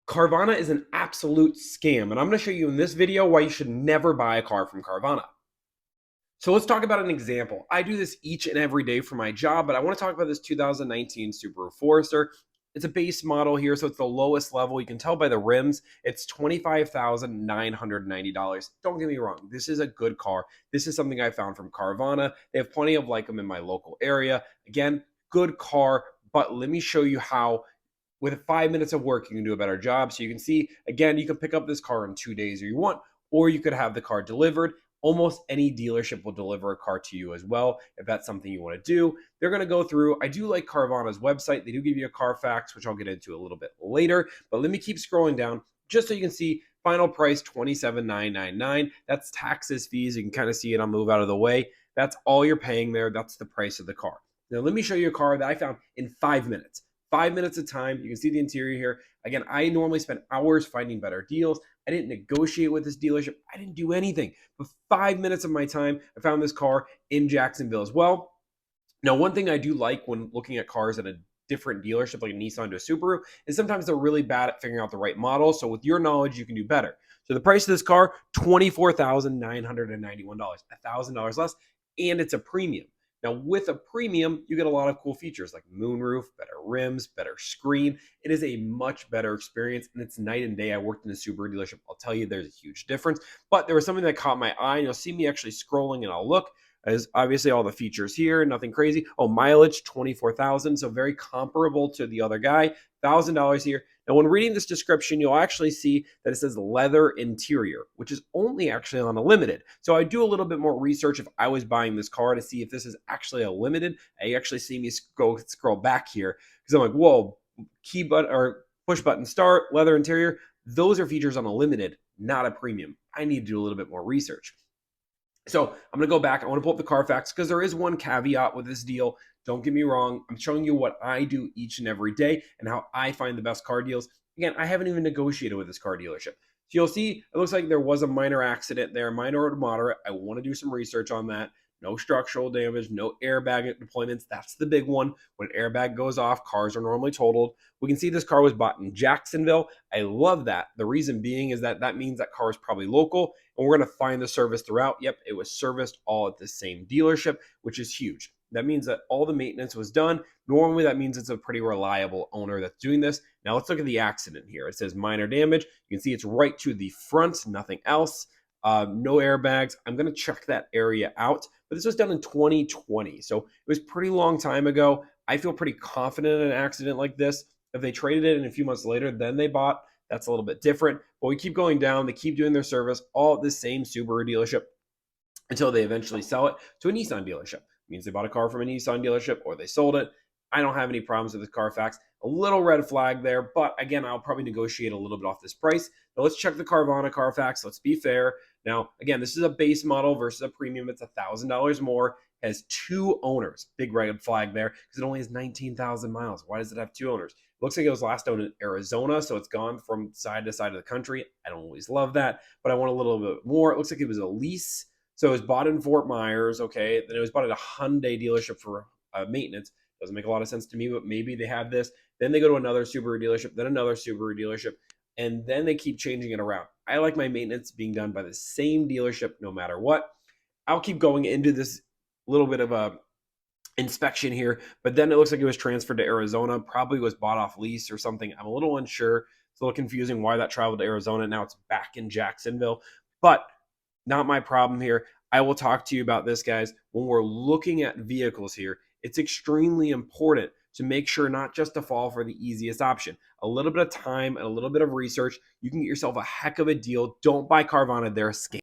Carvana is an absolute scam, and I'm going to show you in this video why you should never buy a car from Carvana. So let's talk about an example. I do this each and every day for my job, but I want to talk about this 2019 Subaru Forester. It's a base model here, so it's the lowest level. You can tell by the rims. It's $25,990. Don't get me wrong. This is a good car. This is something I found from Carvana. They have plenty of like them in my local area. Again, good car, but let me show you how with 5 minutes of work, you can do a better job. So you can see, again, you can pick up this car in 2 days if you want, or you could have the car delivered. Almost any dealership will deliver a car to you as well if that's something you want to do. They're going to go through. I do like Carvana's website. They do give you a Carfax, which I'll get into a little bit later. But let me keep scrolling down just so you can see final price $27,999. That's taxes, fees. You can kind of see it. I'll move out of the way. That's all you're paying there. That's the price of the car. Now, let me show you a car that I found in 5 minutes. 5 minutes of time. You can see the interior here. Again, I normally spend hours finding better deals. I didn't negotiate with this dealership. I didn't do anything. But 5 minutes of my time, I found this car in Jacksonville as well. Now, one thing I do like when looking at cars at a different dealership, like a Nissan to a Subaru, is sometimes they're really bad at figuring out the right model. So with your knowledge, you can do better. So the price of this car, $24,991, $1,000 less, and it's a premium. Now, with a premium, you get a lot of cool features like moonroof, better rims, better screen. It is a much better experience, and it's night and day. I worked in a Subaru dealership. I'll tell you there's a huge difference. But there was something that caught my eye, and you'll see me actually scrolling, and I'll look. As obviously all the features here, nothing crazy. Oh, mileage, 24,000, so very comparable to the other guy. $1,000 here. Now, when reading this description, you'll actually see that it says leather interior, which is only actually on a limited. So I do a little bit more research if I was buying this car to see if this is actually a limited. I actually see me scroll back here because I'm like, whoa, key button or push button start, leather interior. Those are features on a limited, not a premium. I need to do a little bit more research. So I'm going to go back. I want to pull up the Carfax because there is one caveat with this deal. Don't get me wrong. I'm showing you what I do each and every day and how I find the best car deals. Again, I haven't even negotiated with this car dealership. So you'll see, it looks like there was a minor accident there, minor to moderate. I want to do some research on that. No structural damage, no airbag deployments. That's the big one. When airbag goes off, cars are normally totaled. We can see this car was bought in Jacksonville. I love that. The reason being is that means that car is probably local, and we're going to find the service throughout. Yep, it was serviced all at the same dealership, which is huge. That means that all the maintenance was done. Normally, that means it's a pretty reliable owner that's doing this. Now, let's look at the accident here. It says minor damage. You can see it's right to the front, nothing else. No airbags. I'm going to check that area out. But this was done in 2020. So it was a pretty long time ago. I feel pretty confident in an accident like this. If they traded it in a few months later, then they bought, that's a little bit different. But we keep going down. They keep doing their service, all at the same Subaru dealership until they eventually sell it to a Nissan dealership. It means they bought a car from a Nissan dealership or they sold it. I don't have any problems with this Carfax. A little red flag there, but again, I'll probably negotiate a little bit off this price. Now let's check the Carvana Carfax. Let's be fair. Now, again, this is a base model versus a premium. It's $1,000 more. Has two owners. Big red flag there because it only has 19,000 miles. Why does it have two owners? It looks like it was last owned in Arizona, so it's gone from side to side of the country. I don't always love that, but I want a little bit more. It looks like it was a lease. So it was bought in Fort Myers, okay? Then it was bought at a Hyundai dealership for maintenance. Doesn't make a lot of sense to me, but maybe they have this. Then they go to another Subaru dealership, then another Subaru dealership, and then they keep changing it around. I like my maintenance being done by the same dealership no matter what. I'll keep going into this little bit of a inspection here, but then it looks like it was transferred to Arizona, probably was bought off lease or something. I'm a little unsure. It's a little confusing why that traveled to Arizona. Now it's back in Jacksonville, but not my problem here. I will talk to you about this, guys. When we're looking at vehicles here, it's extremely important to make sure not just to fall for the easiest option. A little bit of time and a little bit of research, you can get yourself a heck of a deal. Don't buy Carvana. They're a scam.